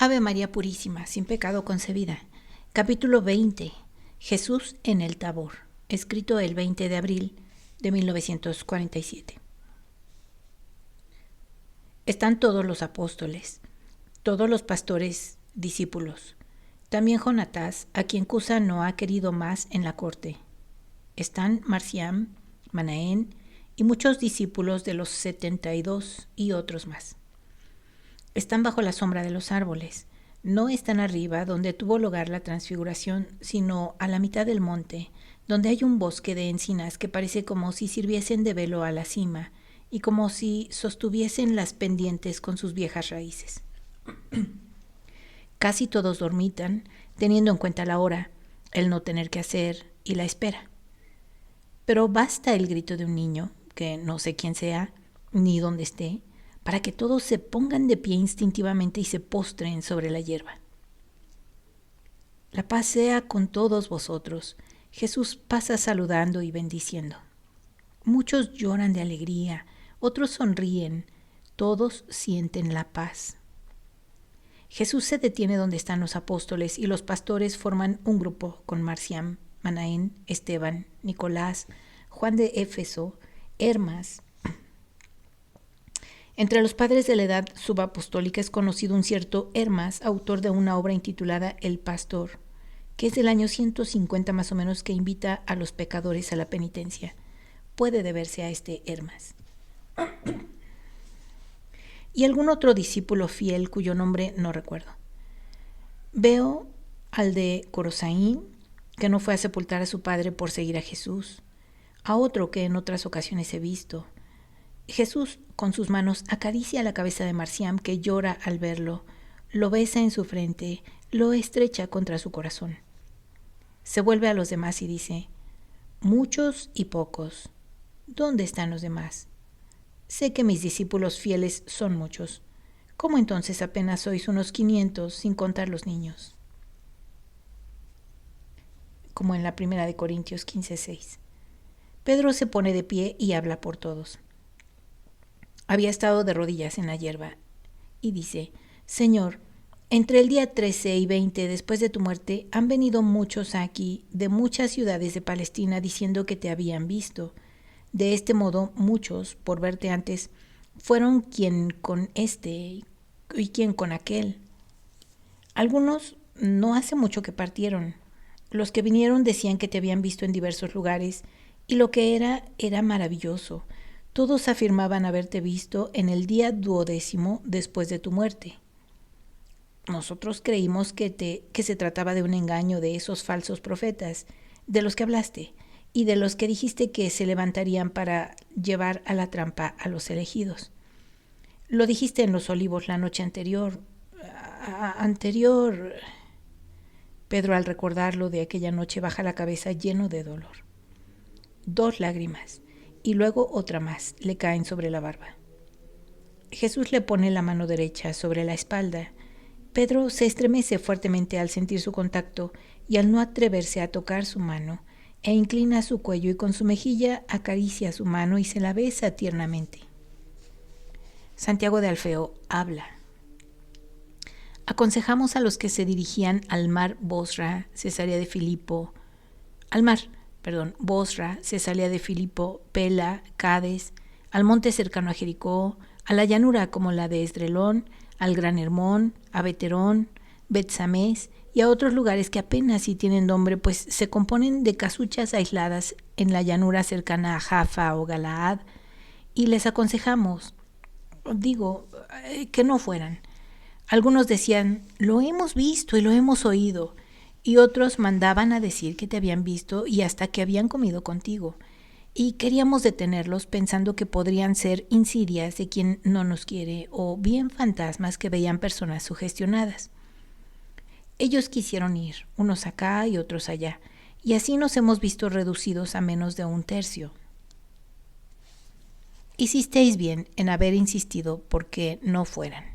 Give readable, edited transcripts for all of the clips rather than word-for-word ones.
Ave María Purísima, sin pecado concebida. Capítulo 20. Jesús en el Tabor. Escrito el 20 de abril de 1947. Están todos los apóstoles, todos los pastores discípulos. También Jonatás, a quien Cusa no ha querido más en la corte. Están Marciam, Manaén y muchos discípulos de los 72 y otros más. Están bajo la sombra de los árboles. No están arriba, donde tuvo lugar la transfiguración, sino a la mitad del monte, donde hay un bosque de encinas que parece como si sirviesen de velo a la cima y como si sostuviesen las pendientes con sus viejas raíces. Casi todos dormitan, teniendo en cuenta la hora, el no tener que hacer y la espera. Pero basta el grito de un niño, que no sé quién sea, ni dónde esté, para que todos se pongan de pie instintivamente y se postren sobre la hierba. La paz sea con todos vosotros. Jesús pasa saludando y bendiciendo. Muchos lloran de alegría, otros sonríen, todos sienten la paz. Jesús se detiene donde están los apóstoles y los pastores forman un grupo con Marciam, Manaén, Esteban, Nicolás, Juan de Éfeso, Hermas. Entre los padres de la edad subapostólica es conocido un cierto Hermas, autor de una obra intitulada El Pastor, que es del año 150 más o menos, que invita a los pecadores a la penitencia. Puede deberse a este Hermas. Y algún otro discípulo fiel cuyo nombre no recuerdo. Veo al de Corosaín, que no fue a sepultar a su padre por seguir a Jesús, a otro que en otras ocasiones he visto. Jesús con sus manos acaricia la cabeza de Marciam, que llora al verlo, lo besa en su frente, lo estrecha contra su corazón. Se vuelve a los demás y dice: muchos y pocos, ¿dónde están los demás? Sé que mis discípulos fieles son muchos. ¿Cómo entonces apenas sois unos 500 sin contar los niños? Como en la primera de Corintios 15:6. Pedro se pone de pie y habla por todos. Había estado de rodillas en la hierba y dice: Señor, entre el día 13 y 20 después de tu muerte han venido muchos aquí de muchas ciudades de Palestina diciendo que te habían visto. De este modo muchos, por verte antes, fueron quien con este y quien con aquel. Algunos no hace mucho que partieron. Los que vinieron decían que te habían visto en diversos lugares y lo que era maravilloso. Todos afirmaban haberte visto en el día 12 después de tu muerte. Nosotros creímos que se trataba de un engaño de esos falsos profetas, de los que hablaste, y de los que dijiste que se levantarían para llevar a la trampa a los elegidos. Lo dijiste en los Olivos la noche anterior. Pedro, al recordarlo de aquella noche, baja la cabeza lleno de dolor. 2 lágrimas. Y luego otra más le caen sobre la barba. Jesús le pone la mano derecha sobre la espalda. Pedro se estremece fuertemente al sentir su contacto y al no atreverse a tocar su mano, e inclina su cuello y con su mejilla acaricia su mano y se la besa tiernamente. Santiago de Alfeo habla. Aconsejamos a los que se dirigían al mar Bosra, Cesarea de Filipo, Bosra, Cesarea de Filipo, Pela, Cades, al monte cercano a Jericó, a la llanura como la de Esdrelón, al Gran Hermón, a Beterón, Betsamés y a otros lugares que apenas si tienen nombre, pues se componen de casuchas aisladas en la llanura cercana a Jaffa o Galaad, y les aconsejamos, que no fueran. Algunos decían: lo hemos visto y lo hemos oído, y otros mandaban a decir que te habían visto y hasta que habían comido contigo, y queríamos detenerlos pensando que podrían ser insidias de quien no nos quiere o bien fantasmas que veían personas sugestionadas. Ellos quisieron ir, unos acá y otros allá, y así nos hemos visto reducidos a menos de 1/3. Hicisteis bien en haber insistido porque no fueran.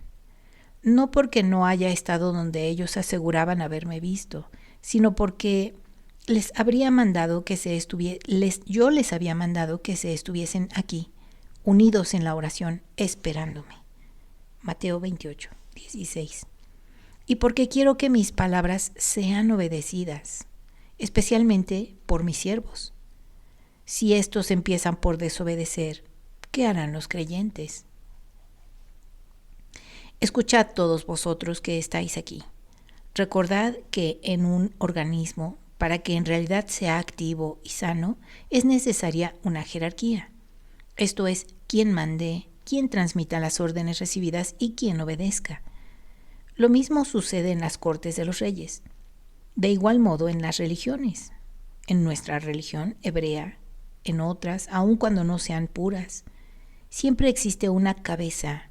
No porque no haya estado donde ellos aseguraban haberme visto, sino porque yo les había mandado que se estuviesen aquí, unidos en la oración, esperándome. Mateo 28:16. y porque quiero que mis palabras sean obedecidas, especialmente por mis siervos. Si estos empiezan por desobedecer, ¿qué harán los creyentes? Escuchad todos vosotros que estáis aquí. Recordad que en un organismo, para que en realidad sea activo y sano, es necesaria una jerarquía. Esto es, quién mande, quién transmita las órdenes recibidas y quién obedezca. Lo mismo sucede en las cortes de los reyes. De igual modo en las religiones. En nuestra religión hebrea, en otras, aun cuando no sean puras, siempre existe una cabeza,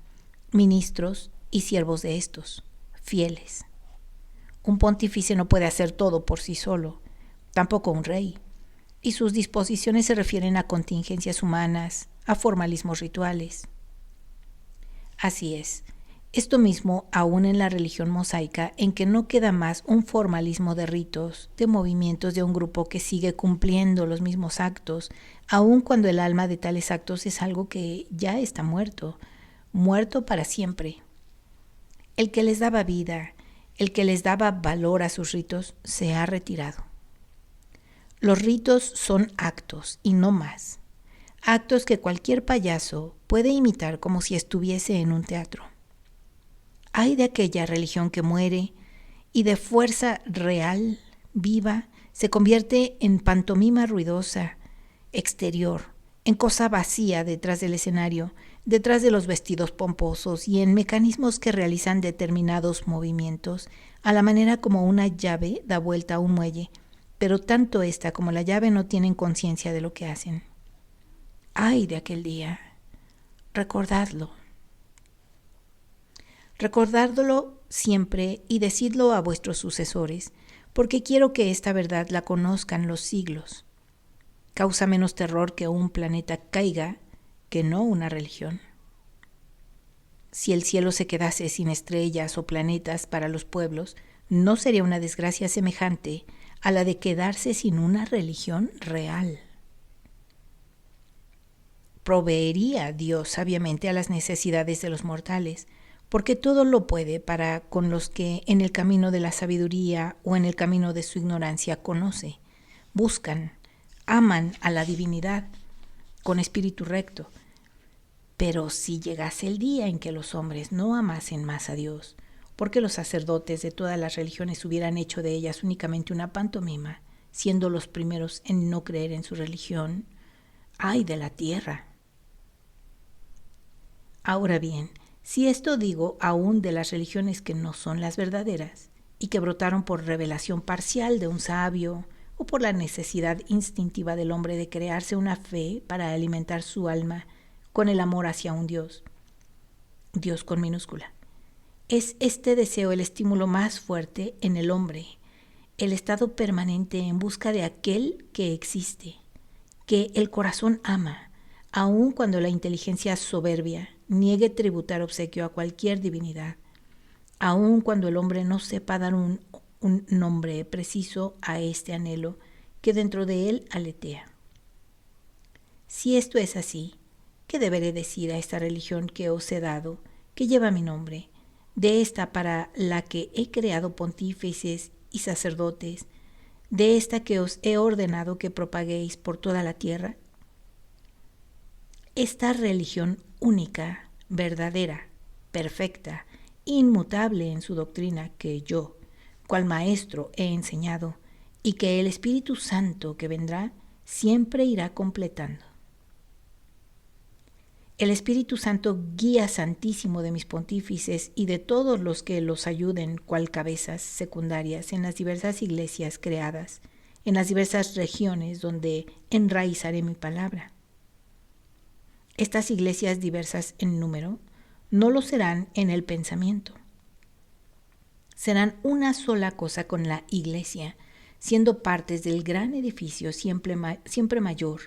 ministros y siervos de estos, fieles. Un pontífice no puede hacer todo por sí solo, tampoco un rey, y sus disposiciones se refieren a contingencias humanas, a formalismos rituales. Así es, esto mismo aún en la religión mosaica, en que no queda más un formalismo de ritos, de movimientos de un grupo que sigue cumpliendo los mismos actos, aun cuando el alma de tales actos es algo que ya está muerto, muerto para siempre. El que les daba vida, el que les daba valor a sus ritos, se ha retirado. Los ritos son actos y no más. Actos que cualquier payaso puede imitar como si estuviese en un teatro. Ay de aquella religión que muere y de fuerza real, viva, se convierte en pantomima ruidosa, exterior, en cosa vacía detrás del escenario, detrás de los vestidos pomposos y en mecanismos que realizan determinados movimientos, a la manera como una llave da vuelta a un muelle, pero tanto esta como la llave no tienen conciencia de lo que hacen. Ay de aquel día, recordadlo. Recordadlo siempre y decidlo a vuestros sucesores, porque quiero que esta verdad la conozcan los siglos. Causa menos terror que un planeta caiga que no una religión. Si el cielo se quedase sin estrellas o planetas para los pueblos, no sería una desgracia semejante a la de quedarse sin una religión real. Proveería Dios sabiamente a las necesidades de los mortales, porque todo lo puede para con los que en el camino de la sabiduría o en el camino de su ignorancia conoce, buscan, aman a la divinidad con espíritu recto. Pero si llegase el día en que los hombres no amasen más a Dios, porque los sacerdotes de todas las religiones hubieran hecho de ellas únicamente una pantomima, siendo los primeros en no creer en su religión, ¡ay de la tierra! Ahora bien, si esto digo aún de las religiones que no son las verdaderas y que brotaron por revelación parcial de un sabio o por la necesidad instintiva del hombre de crearse una fe para alimentar su alma con el amor hacia un Dios, Dios con minúscula. Es este deseo el estímulo más fuerte en el hombre, el estado permanente en busca de aquel que existe, que el corazón ama, aun cuando la inteligencia soberbia niegue tributar obsequio a cualquier divinidad, aun cuando el hombre no sepa dar un nombre preciso a este anhelo que dentro de él aletea. Si esto es así, ¿qué deberé decir a esta religión que os he dado, que lleva mi nombre, de esta para la que he creado pontífices y sacerdotes, de esta que os he ordenado que propaguéis por toda la tierra? Esta religión única, verdadera, perfecta, inmutable en su doctrina que yo, cual maestro, he enseñado, y que el Espíritu Santo que vendrá siempre irá completando. El Espíritu Santo, guía santísimo de mis pontífices y de todos los que los ayuden cual cabezas secundarias en las diversas iglesias creadas, en las diversas regiones donde enraizaré mi palabra. Estas iglesias diversas en número no lo serán en el pensamiento. Serán una sola cosa con la iglesia, siendo partes del gran edificio siempre mayor,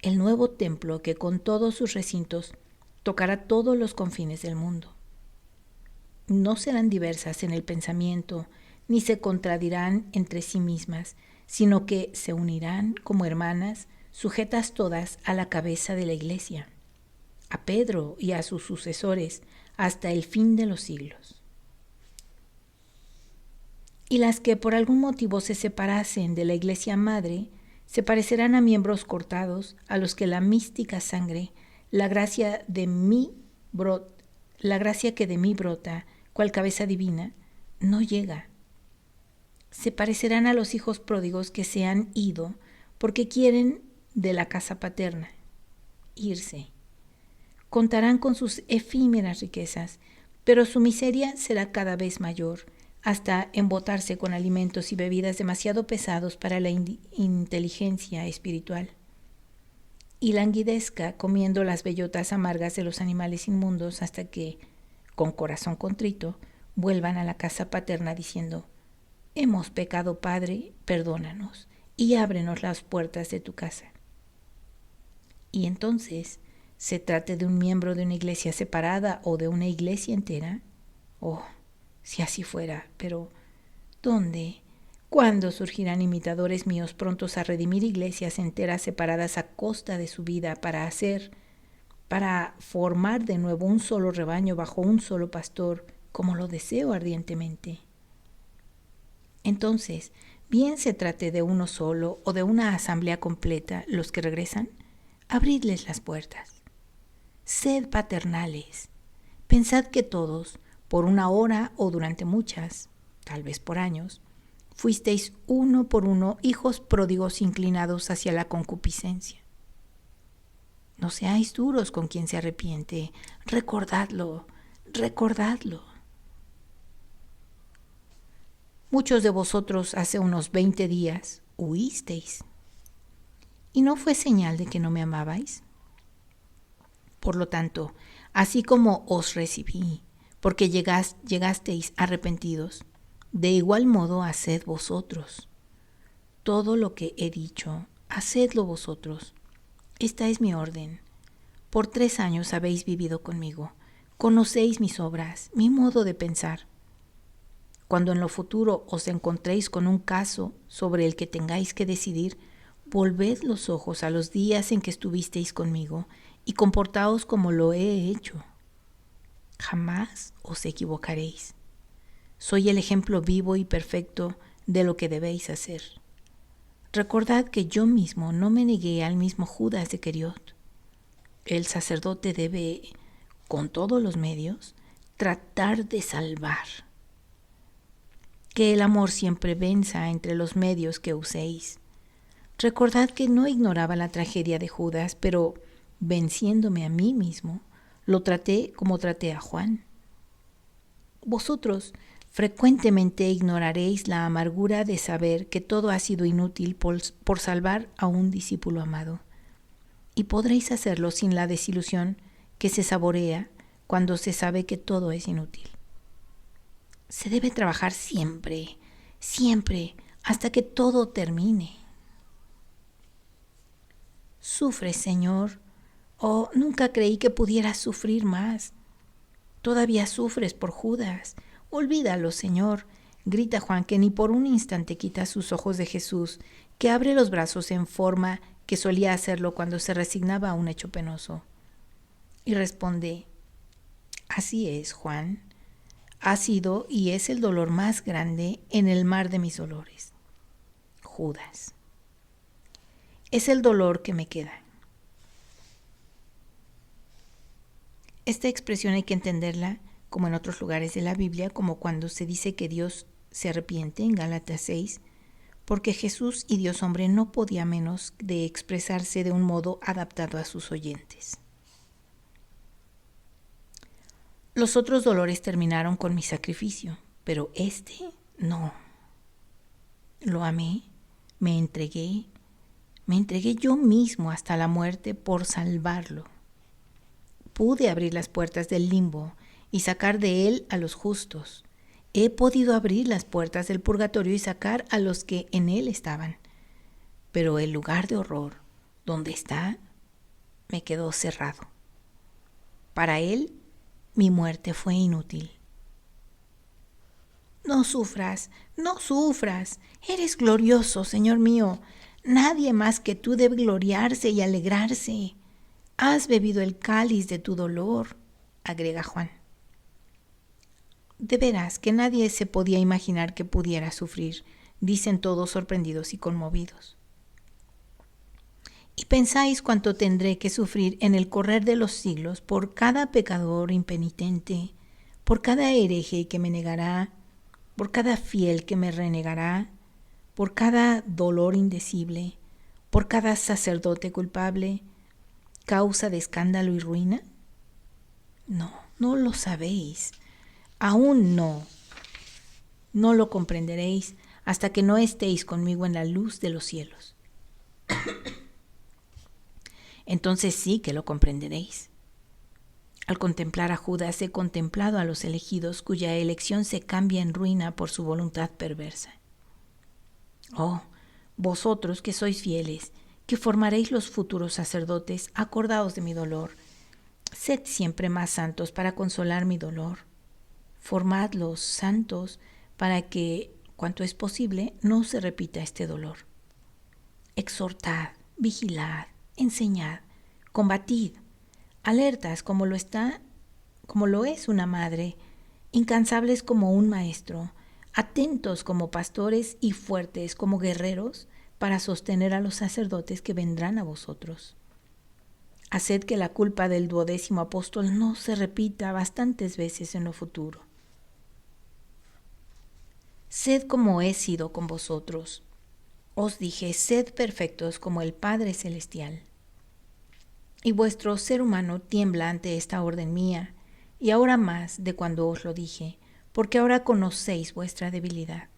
el nuevo templo que con todos sus recintos tocará todos los confines del mundo. No serán diversas en el pensamiento, ni se contradirán entre sí mismas, sino que se unirán como hermanas, sujetas todas a la cabeza de la iglesia, a Pedro y a sus sucesores, hasta el fin de los siglos. y las que por algún motivo se separasen de la iglesia madre se parecerán a miembros cortados a los que la mística sangre, la gracia que de mí brota, cual cabeza divina, no llega. Se parecerán a los hijos pródigos que se han ido porque quieren de la casa paterna irse. Contarán con sus efímeras riquezas, pero su miseria será cada vez mayor, hasta embotarse con alimentos y bebidas demasiado pesados para la inteligencia espiritual, y languidezca comiendo las bellotas amargas de los animales inmundos hasta que, con corazón contrito, vuelvan a la casa paterna diciendo: hemos pecado, Padre, perdónanos, y ábrenos las puertas de tu casa. Y entonces, se trate de un miembro de una iglesia separada o de una iglesia entera, si así fuera, pero ¿dónde? ¿Cuándo surgirán imitadores míos prontos a redimir iglesias enteras separadas a costa de su vida para formar de nuevo un solo rebaño bajo un solo pastor, como lo deseo ardientemente? Entonces, bien se trate de uno solo o de una asamblea completa, los que regresan, abridles las puertas. Sed paternales. Pensad que todos, por una hora o durante muchas, tal vez por años, fuisteis uno por uno hijos pródigos inclinados hacia la concupiscencia. No seáis duros con quien se arrepiente. Recordadlo, recordadlo. Muchos de vosotros hace unos 20 días huisteis. ¿Y no fue señal de que no me amabais? Por lo tanto, así como os recibí, porque llegasteis arrepentidos, de igual modo haced vosotros. Todo lo que he dicho, hacedlo vosotros. Esta es mi orden. Por 3 años habéis vivido conmigo. Conocéis mis obras, mi modo de pensar. Cuando en lo futuro os encontréis con un caso sobre el que tengáis que decidir, volved los ojos a los días en que estuvisteis conmigo y comportaos como lo he hecho. Jamás os equivocaréis. Soy el ejemplo vivo y perfecto de lo que debéis hacer. Recordad que yo mismo no me negué al mismo Judas de Queriot. El sacerdote debe, con todos los medios, tratar de salvar. Que el amor siempre venza entre los medios que uséis. Recordad que no ignoraba la tragedia de Judas, pero venciéndome a mí mismo, lo traté como traté a Juan. Vosotros frecuentemente ignoraréis la amargura de saber que todo ha sido inútil por salvar a un discípulo amado, y podréis hacerlo sin la desilusión que se saborea cuando se sabe que todo es inútil. Se debe trabajar siempre, siempre, hasta que todo termine. Sufres, Señor. Nunca creí que pudieras sufrir más. Todavía sufres por Judas. Olvídalo, Señor. Grita Juan, que ni por un instante quita sus ojos de Jesús, que abre los brazos en forma que solía hacerlo cuando se resignaba a un hecho penoso. Y responde: así es, Juan. Ha sido y es el dolor más grande en el mar de mis dolores. Judas. Es el dolor que me queda. Esta expresión hay que entenderla, como en otros lugares de la Biblia, como cuando se dice que Dios se arrepiente en Gálatas 6, porque Jesús y Dios hombre no podía menos de expresarse de un modo adaptado a sus oyentes. Los otros dolores terminaron con mi sacrificio, pero este no. Lo amé, me entregué yo mismo hasta la muerte por salvarlo. Pude abrir las puertas del limbo y sacar de él a los justos. He podido abrir las puertas del purgatorio y sacar a los que en él estaban. Pero el lugar de horror, donde está, me quedó cerrado. Para él, mi muerte fue inútil. No sufras, no sufras. Eres glorioso, Señor mío. Nadie más que tú debe gloriarse y alegrarse. Has bebido el cáliz de tu dolor, agrega Juan. De veras que nadie se podía imaginar que pudiera sufrir, dicen todos sorprendidos y conmovidos. ¿Y pensáis cuánto tendré que sufrir en el correr de los siglos por cada pecador impenitente, por cada hereje que me negará, por cada fiel que me renegará, por cada dolor indecible, por cada sacerdote culpable, causa de escándalo y ruina? No, no lo sabéis. Aún no. No lo comprenderéis hasta que no estéis conmigo en la luz de los cielos. Entonces sí que lo comprenderéis. Al contemplar a Judas he contemplado a los elegidos cuya elección se cambia en ruina por su voluntad perversa. Oh, vosotros que sois fieles, que formaréis los futuros sacerdotes, acordaos de mi dolor. Sed siempre más santos para consolar mi dolor. Formadlos santos para que, cuanto es posible, no se repita este dolor. Exhortad, vigilad, enseñad, combatid, alertas como lo es una madre, incansables como un maestro, atentos como pastores y fuertes como guerreros para sostener a los sacerdotes que vendrán a vosotros. Haced que la culpa del 12º apóstol no se repita bastantes veces en lo futuro. Sed como he sido con vosotros. Os dije, sed perfectos como el Padre Celestial. Y vuestro ser humano tiembla ante esta orden mía, y ahora más de cuando os lo dije, porque ahora conocéis vuestra debilidad.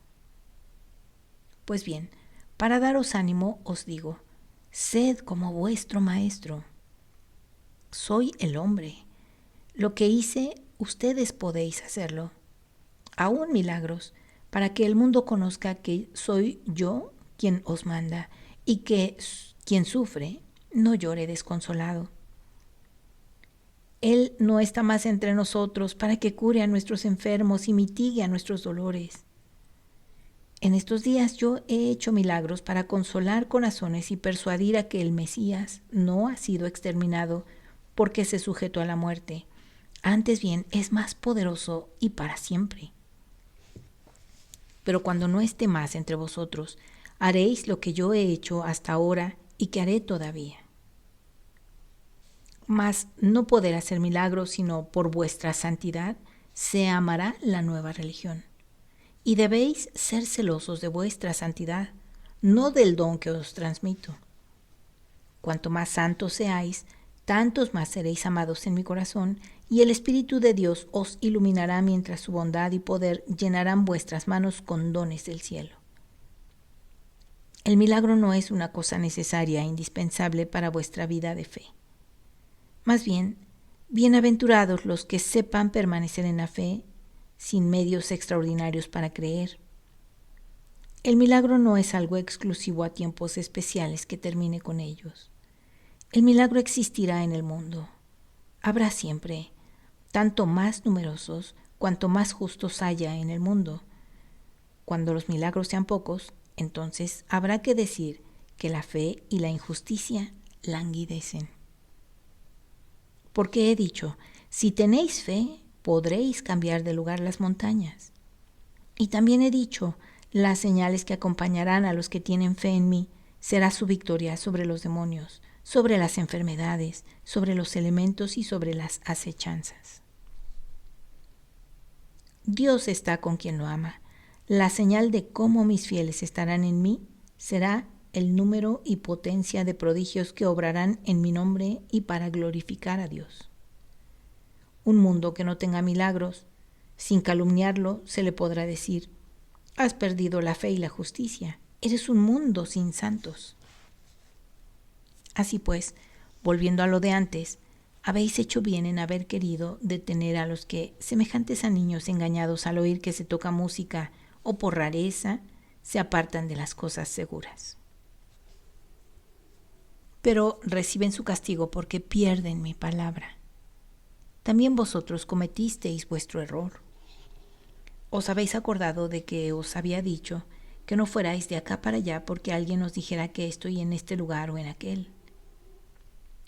Pues bien, para daros ánimo os digo, sed como vuestro Maestro. Soy el hombre. Lo que hice, ustedes podéis hacerlo. Aún milagros, para que el mundo conozca que soy yo quien os manda, y que quien sufre no llore desconsolado. Él no está más entre nosotros para que cure a nuestros enfermos y mitigue a nuestros dolores. En estos días yo he hecho milagros para consolar corazones y persuadir a que el Mesías no ha sido exterminado porque se sujetó a la muerte. Antes bien, es más poderoso y para siempre. Pero cuando no esté más entre vosotros, haréis lo que yo he hecho hasta ahora y que haré todavía. Mas no poder hacer milagros sino por vuestra santidad, se amará la nueva religión. Y debéis ser celosos de vuestra santidad, no del don que os transmito. Cuanto más santos seáis, tantos más seréis amados en mi corazón, y el Espíritu de Dios os iluminará mientras su bondad y poder llenarán vuestras manos con dones del cielo. El milagro no es una cosa necesaria e indispensable para vuestra vida de fe. Más bien, bienaventurados los que sepan permanecer en la fe sin medios extraordinarios para creer. El milagro no es algo exclusivo a tiempos especiales que termine con ellos. El milagro existirá en el mundo. Habrá siempre, tanto más numerosos cuanto más justos haya en el mundo. Cuando los milagros sean pocos, entonces habrá que decir que la fe y la injusticia languidecen. Porque he dicho, si tenéis fe, podréis cambiar de lugar las montañas. Y también he dicho, las señales que acompañarán a los que tienen fe en mí será su victoria sobre los demonios, sobre las enfermedades, sobre los elementos y sobre las acechanzas. Dios está con quien lo ama. La señal de cómo mis fieles estarán en mí será el número y potencia de prodigios que obrarán en mi nombre y para glorificar a Dios. Un mundo que no tenga milagros, sin calumniarlo, se le podrá decir, has perdido la fe y la justicia, eres un mundo sin santos. Así pues, volviendo a lo de antes, habéis hecho bien en haber querido detener a los que, semejantes a niños engañados al oír que se toca música o por rareza, se apartan de las cosas seguras. Pero reciben su castigo porque pierden mi palabra. También vosotros cometisteis vuestro error. Os habéis acordado de que os había dicho que no fuerais de acá para allá porque alguien os dijera que estoy en este lugar o en aquel.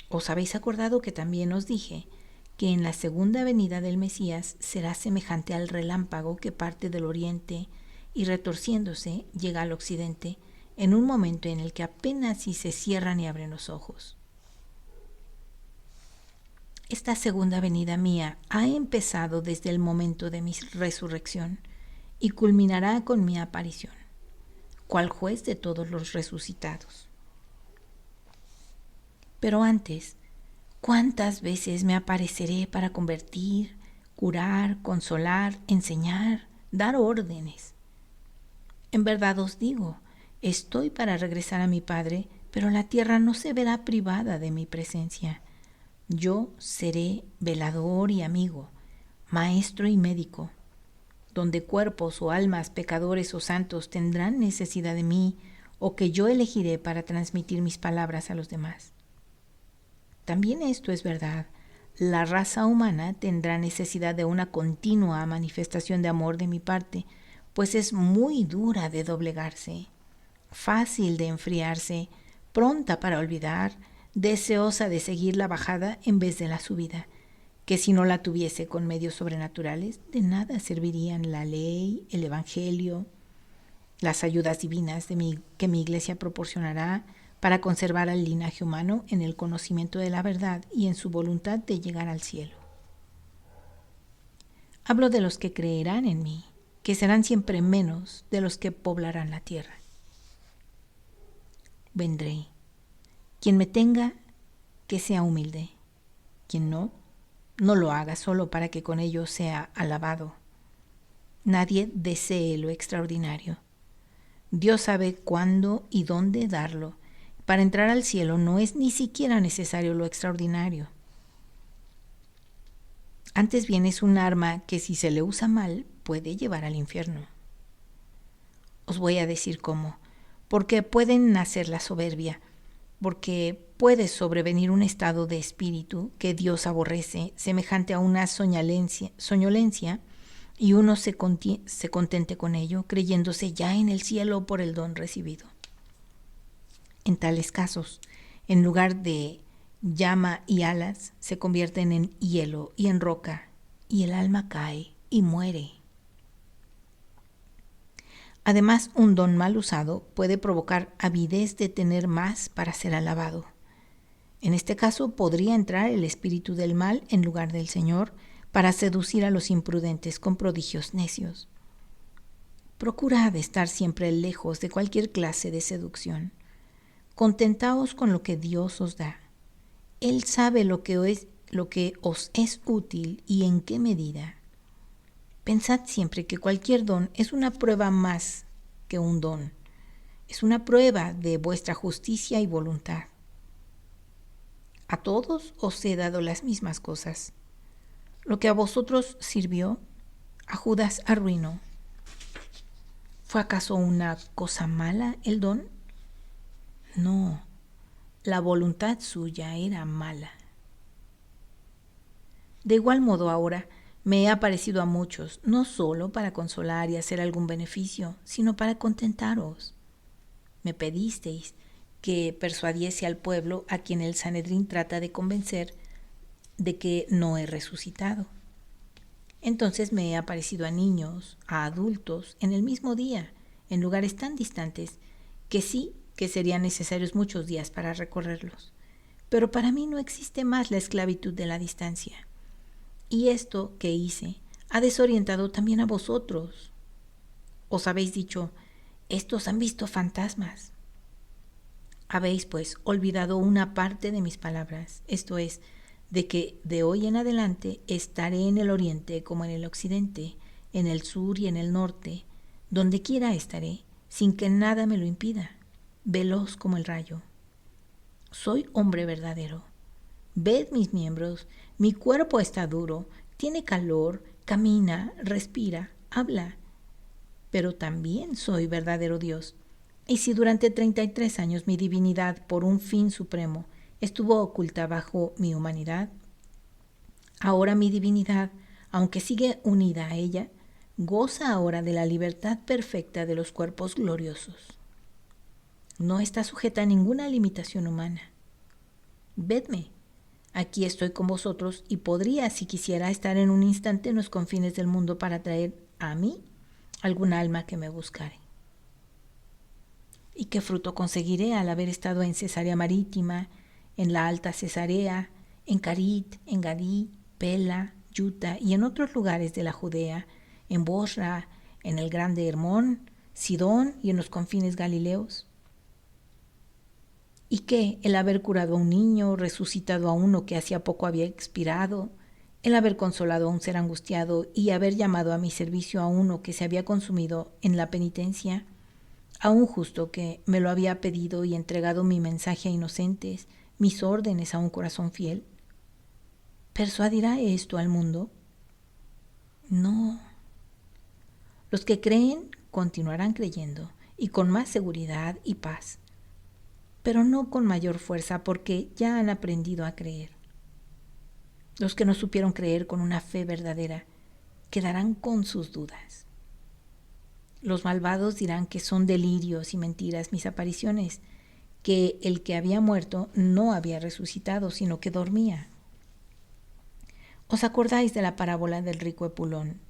Os habéis acordado que también os dije que en la segunda venida del Mesías será semejante al relámpago que parte del oriente y retorciéndose llega al occidente en un momento en el que apenas si se cierran y abren los ojos. Esta segunda venida mía ha empezado desde el momento de mi resurrección y culminará con mi aparición, cual juez de todos los resucitados. Pero antes, ¿cuántas veces me apareceré para convertir, curar, consolar, enseñar, dar órdenes? En verdad os digo, estoy para regresar a mi Padre, pero la tierra no se verá privada de mi presencia. Yo seré velador y amigo, maestro y médico. Donde cuerpos o almas, pecadores o santos tendrán necesidad de mí, o que yo elegiré para transmitir mis palabras a los demás. También esto es verdad. La raza humana tendrá necesidad de una continua manifestación de amor de mi parte, pues es muy dura de doblegarse, fácil de enfriarse, pronta para olvidar, deseosa de seguir la bajada en vez de la subida, que si no la tuviese con medios sobrenaturales, de nada servirían la ley, el evangelio, las ayudas divinas que mi iglesia proporcionará para conservar al linaje humano en el conocimiento de la verdad y en su voluntad de llegar al cielo. Hablo de los que creerán en mí, que serán siempre menos de los que poblarán la tierra. Vendré. Quien me tenga, que sea humilde. Quien no, no lo haga solo para que con ello sea alabado. Nadie desee lo extraordinario. Dios sabe cuándo y dónde darlo. Para entrar al cielo no es ni siquiera necesario lo extraordinario. Antes bien es un arma que si se le usa mal puede llevar al infierno. Os voy a decir cómo. Porque pueden nacer la soberbia, porque puede sobrevenir un estado de espíritu que Dios aborrece, semejante a una soñolencia, y uno se contente con ello, creyéndose ya en el cielo por el don recibido. En tales casos, en lugar de llama y alas, se convierten en hielo y en roca, y el alma cae y muere. Además, un don mal usado puede provocar avidez de tener más para ser alabado. En este caso, podría entrar el espíritu del mal en lugar del Señor para seducir a los imprudentes con prodigios necios. Procurad estar siempre lejos de cualquier clase de seducción. Contentaos con lo que Dios os da. Él sabe lo que os es útil y en qué medida. Pensad siempre que cualquier don es una prueba más que un don. Es una prueba de vuestra justicia y voluntad. A todos os he dado las mismas cosas. Lo que a vosotros sirvió, a Judas arruinó. ¿Fue acaso una cosa mala el don? No, la voluntad suya era mala. De igual modo ahora me he aparecido a muchos, no solo para consolar y hacer algún beneficio, sino para contentaros. Me pedisteis que persuadiese al pueblo a quien el Sanedrín trata de convencer de que no he resucitado. Entonces me he aparecido a niños, a adultos, en el mismo día, en lugares tan distantes que sí que serían necesarios muchos días para recorrerlos. Pero para mí no existe más la esclavitud de la distancia. Y esto que hice ha desorientado también a vosotros. Os habéis dicho, estos han visto fantasmas. Habéis, pues, olvidado una parte de mis palabras, esto es, de que de hoy en adelante estaré en el oriente como en el occidente, en el sur y en el norte, donde quiera estaré, sin que nada me lo impida, veloz como el rayo. Soy hombre verdadero. Ved mis miembros, mi cuerpo está duro, tiene calor, camina, respira, habla. Pero también soy verdadero Dios. Y si durante 33 años mi divinidad, por un fin supremo, estuvo oculta bajo mi humanidad, ahora mi divinidad, aunque sigue unida a ella, goza ahora de la libertad perfecta de los cuerpos gloriosos. No está sujeta a ninguna limitación humana. Vedme, Aquí estoy con vosotros y podría, si quisiera, estar en un instante en los confines del mundo para traer a mí algún alma que me buscare. ¿Y qué fruto conseguiré al haber estado en Cesarea Marítima, en la Alta Cesarea, en Carit, en Gadí, Pela, Yuta y en otros lugares de la Judea, en Bosra, en el grande Hermón, Sidón y en los confines galileos? ¿Y qué? El haber curado a un niño, resucitado a uno que hacía poco había expirado, el haber consolado a un ser angustiado y haber llamado a mi servicio a uno que se había consumido en la penitencia, a un justo que me lo había pedido y entregado mi mensaje a inocentes, mis órdenes a un corazón fiel. ¿Persuadirá esto al mundo? No. Los que creen continuarán creyendo y con más seguridad y paz, pero no con mayor fuerza porque ya han aprendido a creer. Los que no supieron creer con una fe verdadera quedarán con sus dudas. Los malvados dirán que son delirios y mentiras mis apariciones, que el que había muerto no había resucitado, sino que dormía. ¿Os acordáis de la parábola del rico Epulón?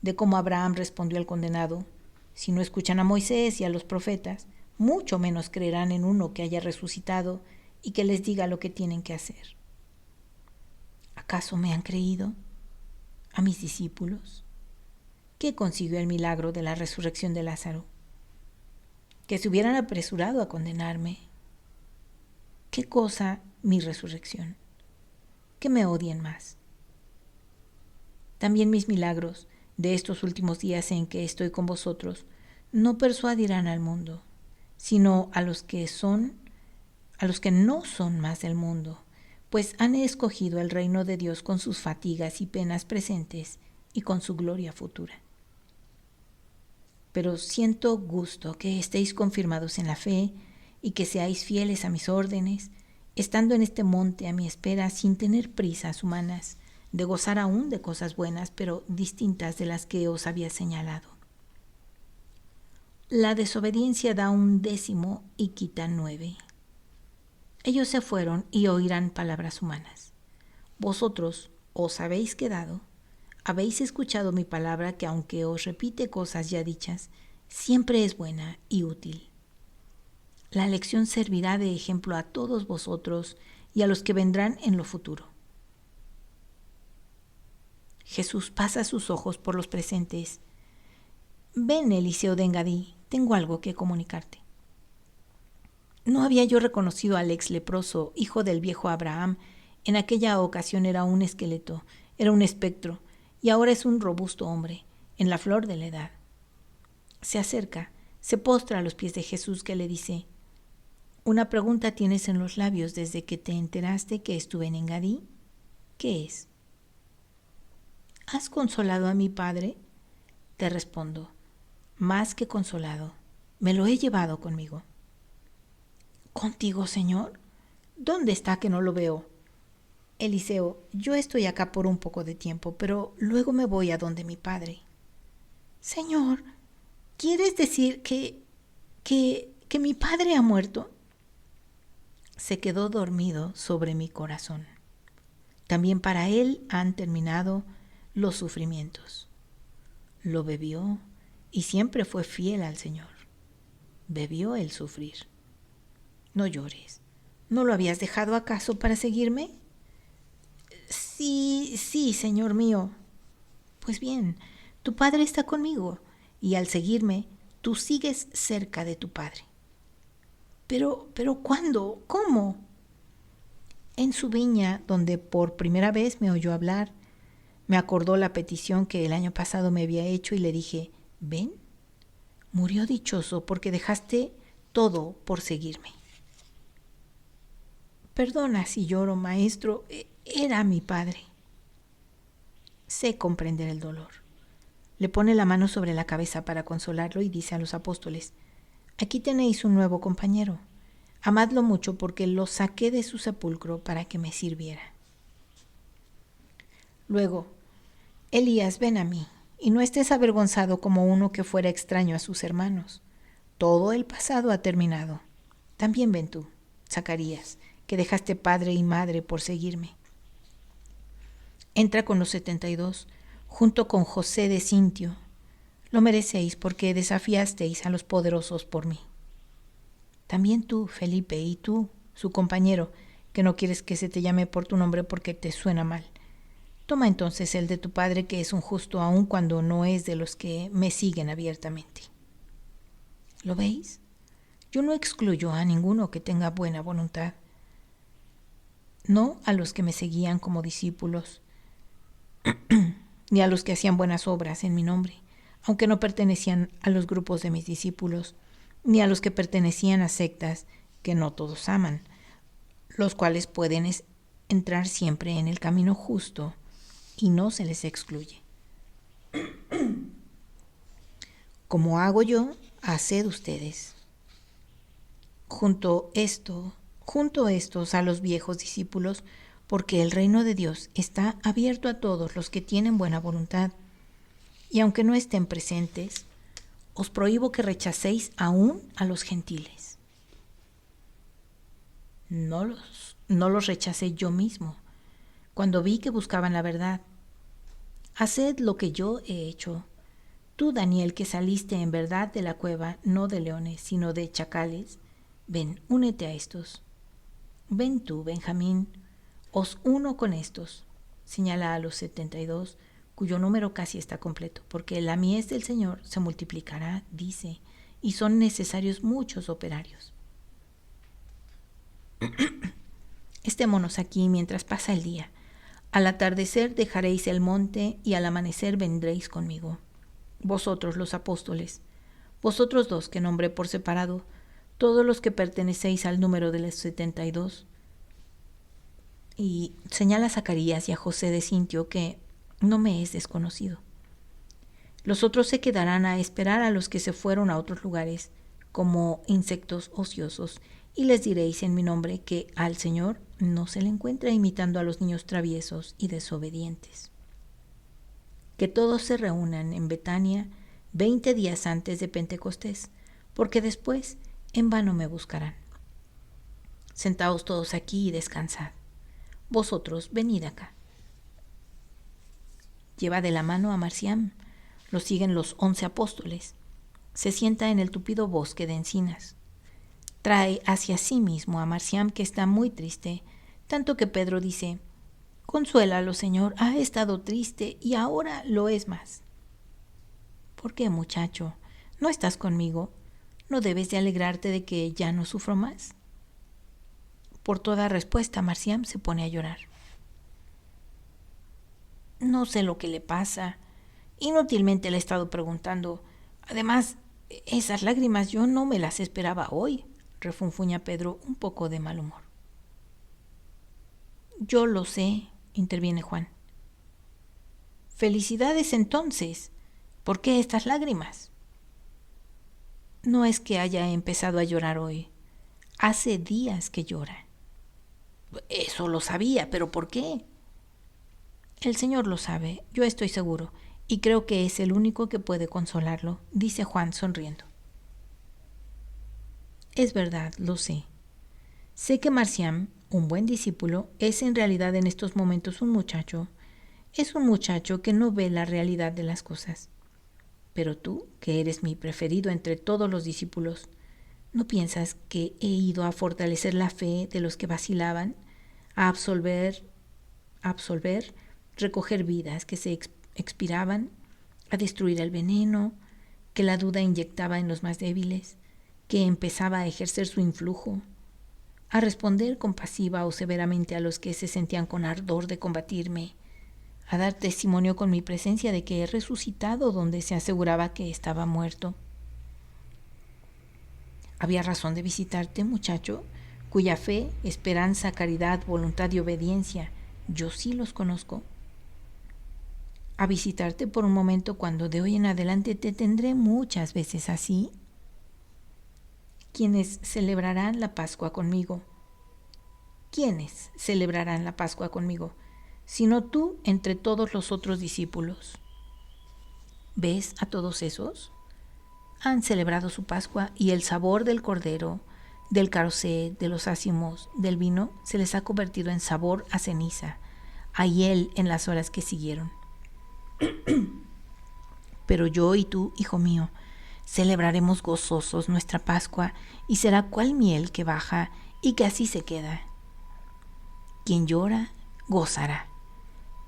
De cómo Abraham respondió al condenado: si no escuchan a Moisés y a los profetas, mucho menos creerán en uno que haya resucitado y que les diga lo que tienen que hacer. ¿Acaso me han creído? ¿A mis discípulos? ¿Qué consiguió el milagro de la resurrección de Lázaro? Que se hubieran apresurado a condenarme. ¿Qué cosa mi resurrección? Que me odien más. También mis milagros de estos últimos días en que estoy con vosotros no persuadirán al mundo, sino a los que no son más del mundo, pues han escogido el reino de Dios con sus fatigas y penas presentes y con su gloria futura. Pero siento gusto que estéis confirmados en la fe y que seáis fieles a mis órdenes, estando en este monte a mi espera sin tener prisas humanas, de gozar aún de cosas buenas, pero distintas de las que os había señalado. La desobediencia da 1/10 y quita 9. Ellos se fueron y oirán palabras humanas. Vosotros os habéis quedado, habéis escuchado mi palabra que aunque os repite cosas ya dichas, siempre es buena y útil. La lección servirá de ejemplo a todos vosotros y a los que vendrán en lo futuro. Jesús pasa sus ojos por los presentes. Ven, Eliseo de Engadí, tengo algo que comunicarte. No había yo reconocido al ex leproso, hijo del viejo Abraham. En aquella ocasión era un esqueleto, era un espectro, y ahora es un robusto hombre, en la flor de la edad. Se acerca, se postra a los pies de Jesús, que le dice: una pregunta tienes en los labios desde que te enteraste que estuve en Engadí. ¿Qué es? ¿Has consolado a mi padre? Te respondo: más que consolado, me lo he llevado conmigo. ¿Contigo, Señor? ¿Dónde está que no lo veo? Eliseo, yo estoy acá por un poco de tiempo, pero luego me voy a donde mi padre. Señor, ¿quieres decir que mi padre ha muerto? Se quedó dormido sobre mi corazón. También para él han terminado los sufrimientos. Lo bebió y siempre fue fiel al Señor. Bebió el sufrir. No llores. ¿No lo habías dejado acaso para seguirme? Sí, Señor mío. Pues bien, tu padre está conmigo, y al seguirme, tú sigues cerca de tu padre. Pero, ¿cuándo? ¿Cómo? En su viña, donde por primera vez me oyó hablar, me acordó la petición que el año pasado me había hecho y le dije: ven, murió dichoso porque dejaste todo por seguirme. Perdona si lloro, maestro, era mi padre. Sé comprender el dolor. Le pone la mano sobre la cabeza para consolarlo y dice a los apóstoles: aquí tenéis un nuevo compañero. Amadlo mucho porque lo saqué de su sepulcro para que me sirviera. Luego: Elías, ven a mí, y no estés avergonzado como uno que fuera extraño a sus hermanos. Todo el pasado ha terminado. También ven tú, Zacarías, que dejaste padre y madre por seguirme. Entra con los 72, junto con José de Cintio. Lo merecéis porque desafiasteis a los poderosos por mí. También tú, Felipe, y tú, su compañero, que no quieres que se te llame por tu nombre porque te suena mal. Toma entonces el de tu padre, que es un justo aun cuando no es de los que me siguen abiertamente. ¿Lo veis? Yo no excluyo a ninguno que tenga buena voluntad. No a los que me seguían como discípulos, ni a los que hacían buenas obras en mi nombre, aunque no pertenecían a los grupos de mis discípulos, ni a los que pertenecían a sectas que no todos aman, los cuales pueden entrar siempre en el camino justo y no se les excluye. Como hago yo, haced ustedes. Junto estos a los viejos discípulos, porque el reino de Dios está abierto a todos los que tienen buena voluntad, y aunque no estén presentes, os prohíbo que rechacéis aún a los gentiles. No los rechacé yo mismo, cuando vi que buscaban la verdad. Haced lo que yo he hecho. Tú, Daniel, que saliste en verdad de la cueva, no de leones, sino de chacales, ven, únete a estos. Ven tú, Benjamín, os uno con estos. Señala a los 72, cuyo número casi está completo, porque la mies del Señor se multiplicará, dice, y son necesarios muchos operarios. Estémonos aquí mientras pasa el día. Al atardecer dejaréis el monte y al amanecer vendréis conmigo. Vosotros los apóstoles, vosotros dos que nombré por separado, todos los que pertenecéis al número de los 72. Y señala a Zacarías y a José de Cintio, que no me es desconocido. Los otros se quedarán a esperar a los que se fueron a otros lugares, como insectos ociosos, y les diréis en mi nombre que al Señor no se le encuentra imitando a los niños traviesos y desobedientes. Que todos se reúnan en Betania 20 días antes de Pentecostés, porque después en vano me buscarán. Sentaos todos aquí y descansad. Vosotros venid acá. Lleva de la mano a Marciam, lo siguen los 11 apóstoles. Se sienta en el tupido bosque de encinas. Trae hacia sí mismo a Marciam, que está muy triste, tanto que Pedro dice: Consuélalo, Señor, ha estado triste y ahora lo es más. ¿Por qué, muchacho? ¿No estás conmigo? ¿No debes de alegrarte de que ya no sufro más? Por toda respuesta, Marciam se pone a llorar. No sé lo que le pasa. Inútilmente le he estado preguntando. Además, esas lágrimas yo no me las esperaba hoy, refunfuña Pedro, un poco de mal humor. Yo lo sé, interviene Juan. Felicidades entonces. ¿Por qué estas lágrimas? No es que haya empezado a llorar hoy. Hace días que llora. Eso lo sabía, pero ¿por qué? El Señor lo sabe, yo estoy seguro, y creo que es el único que puede consolarlo, dice Juan sonriendo. Es verdad, lo sé. Sé que Marciam, un buen discípulo, es en realidad en estos momentos un muchacho. Es un muchacho que no ve la realidad de las cosas. Pero tú, que eres mi preferido entre todos los discípulos, ¿no piensas que he ido a fortalecer la fe de los que vacilaban, a absolver, recoger vidas que se expiraban, a destruir el veneno que la duda inyectaba en los más débiles, que empezaba a ejercer su influjo, a responder compasiva o severamente a los que se sentían con ardor de combatirme, a dar testimonio con mi presencia de que he resucitado donde se aseguraba que estaba muerto? ¿Había razón de visitarte, muchacho, cuya fe, esperanza, caridad, voluntad y obediencia yo sí los conozco? ¿A visitarte por un momento cuando de hoy en adelante te tendré muchas veces así? ¿Quiénes celebrarán la Pascua conmigo? ¿Quiénes celebrarán la Pascua conmigo? Sino tú entre todos los otros discípulos. ¿Ves a todos esos? Han celebrado su Pascua y el sabor del Cordero del carosé, de los ácimos, del vino, se les ha convertido en sabor a ceniza, a hiel en las horas que siguieron. Pero yo y tú, hijo mío, celebraremos gozosos nuestra Pascua y será cual miel que baja y que así se queda. Quien llora, gozará.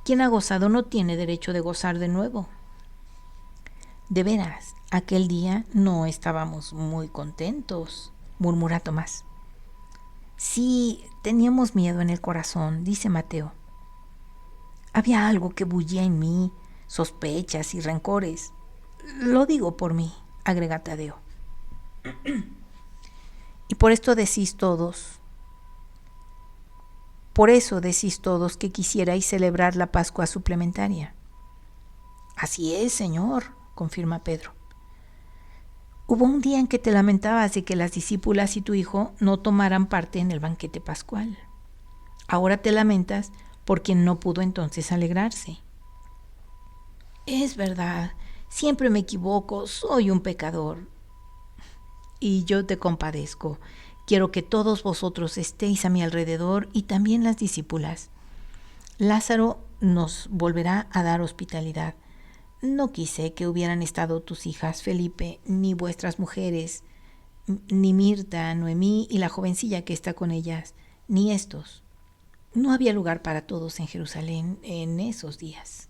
Quien ha gozado no tiene derecho de gozar de nuevo. De veras, aquel día no estábamos muy contentos, murmura Tomás. Sí, teníamos miedo en el corazón, dice Mateo. Había algo que bullía en mí, sospechas y rencores. Lo digo por mí, agrega Tadeo. Y por eso decís todos que quisierais celebrar la Pascua suplementaria. Así es, Señor, confirma Pedro. Hubo un día en que te lamentabas de que las discípulas y tu hijo no tomaran parte en el banquete pascual. Ahora te lamentas por quien no pudo entonces alegrarse. Es verdad, siempre me equivoco, soy un pecador. Y yo te compadezco. Quiero que todos vosotros estéis a mi alrededor y también las discípulas. Lázaro nos volverá a dar hospitalidad. No quise que hubieran estado tus hijas, Felipe, ni vuestras mujeres, ni Mirta, Noemí y la jovencilla que está con ellas, ni estos. No había lugar para todos en Jerusalén en esos días.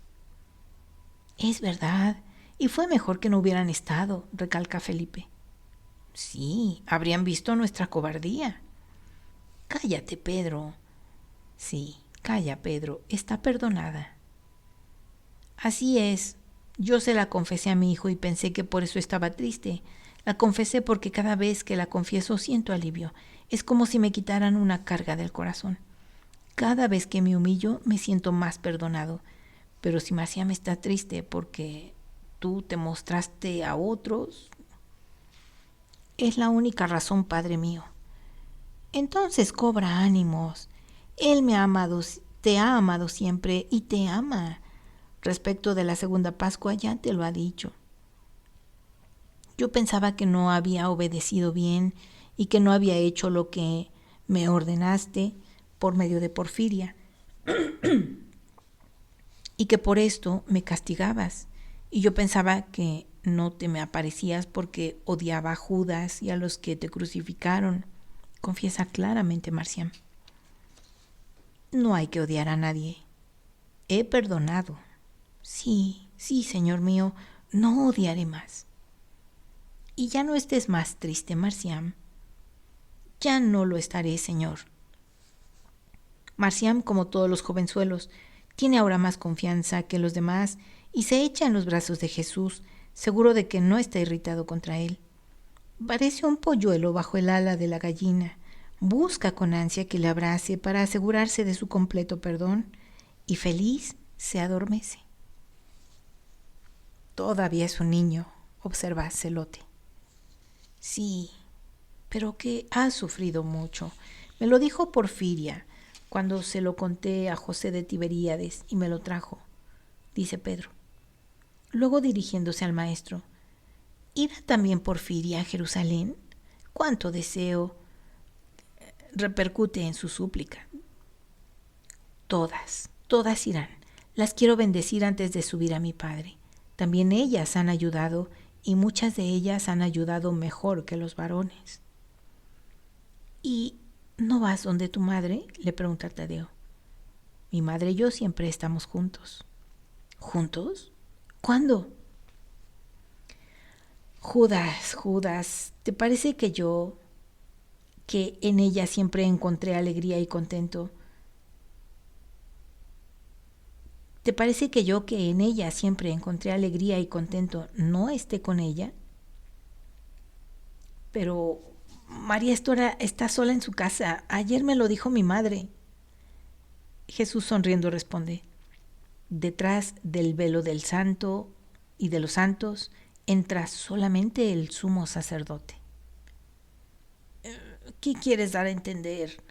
Es verdad, y fue mejor que no hubieran estado, recalca Felipe. Sí, habrían visto nuestra cobardía. Cállate, Pedro. Sí, calla, Pedro, está perdonada. Así es, yo se la confesé a mi hijo y pensé que por eso estaba triste. La confesé porque cada vez que la confieso siento alivio. Es como si me quitaran una carga del corazón. Cada vez que me humillo me siento más perdonado. Pero si Marciam está triste porque tú te mostraste a otros, es la única razón, Padre mío. Entonces cobra ánimos. Él me ha amado, te ha amado siempre y te ama. Respecto de la segunda Pascua ya te lo ha dicho. Yo pensaba que no había obedecido bien y que no había hecho lo que me ordenaste por medio de Porfiria y que por esto me castigabas. Y yo pensaba que no te me aparecías porque odiaba a Judas y a los que te crucificaron. Confiesa claramente, Marciam. No hay que odiar a nadie. He perdonado. Sí, Señor mío, no odiaré más. Y ya no estés más triste, Marciam. Ya no lo estaré, Señor. Marciam, como todos los jovenzuelos, tiene ahora más confianza que los demás y se echa en los brazos de Jesús, seguro de que no está irritado contra él. Parece un polluelo bajo el ala de la gallina. Busca con ansia que le abrace para asegurarse de su completo perdón y feliz se adormece. Todavía es un niño, observa Celote. Sí, pero que ha sufrido mucho. Me lo dijo Porfiria cuando se lo conté a José de Tiberíades y me lo trajo, dice Pedro. Luego dirigiéndose al maestro, ¿irá también Porfiria a Jerusalén? ¿Cuánto deseo repercute en su súplica? Todas irán. Las quiero bendecir antes de subir a mi padre. También ellas han ayudado y muchas de ellas han ayudado mejor que los varones. ¿Y no vas donde tu madre?, le pregunta Tadeo. Mi madre y yo siempre estamos juntos. ¿Juntos? ¿Cuándo? Judas, ¿te parece que en ella siempre encontré alegría y contento? ¿Te parece que yo, que en ella siempre encontré alegría y contento, no esté con ella? Pero María está sola en su casa. Ayer me lo dijo mi madre. Jesús sonriendo responde: detrás del velo del santo y de los santos entra solamente el sumo sacerdote. ¿Qué quieres dar a entender?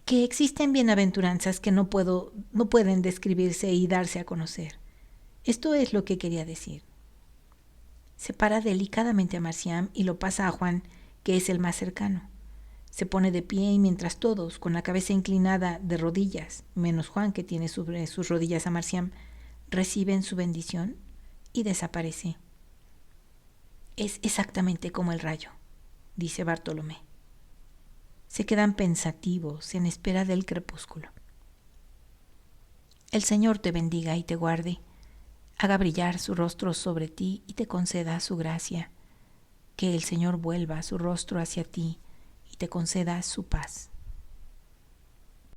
Que existen bienaventuranzas que no pueden describirse y darse a conocer. Esto es lo que quería decir. Separa delicadamente a Marciam y lo pasa a Juan, que es el más cercano. Se pone de pie y mientras todos, con la cabeza inclinada de rodillas, menos Juan que tiene sobre sus rodillas a Marcián, reciben su bendición y desaparece. Es exactamente como el rayo, dice Bartolomé. Se quedan pensativos en espera del crepúsculo. El Señor te bendiga y te guarde, haga brillar su rostro sobre ti y te conceda su gracia. Que el Señor vuelva su rostro hacia ti y te conceda su paz.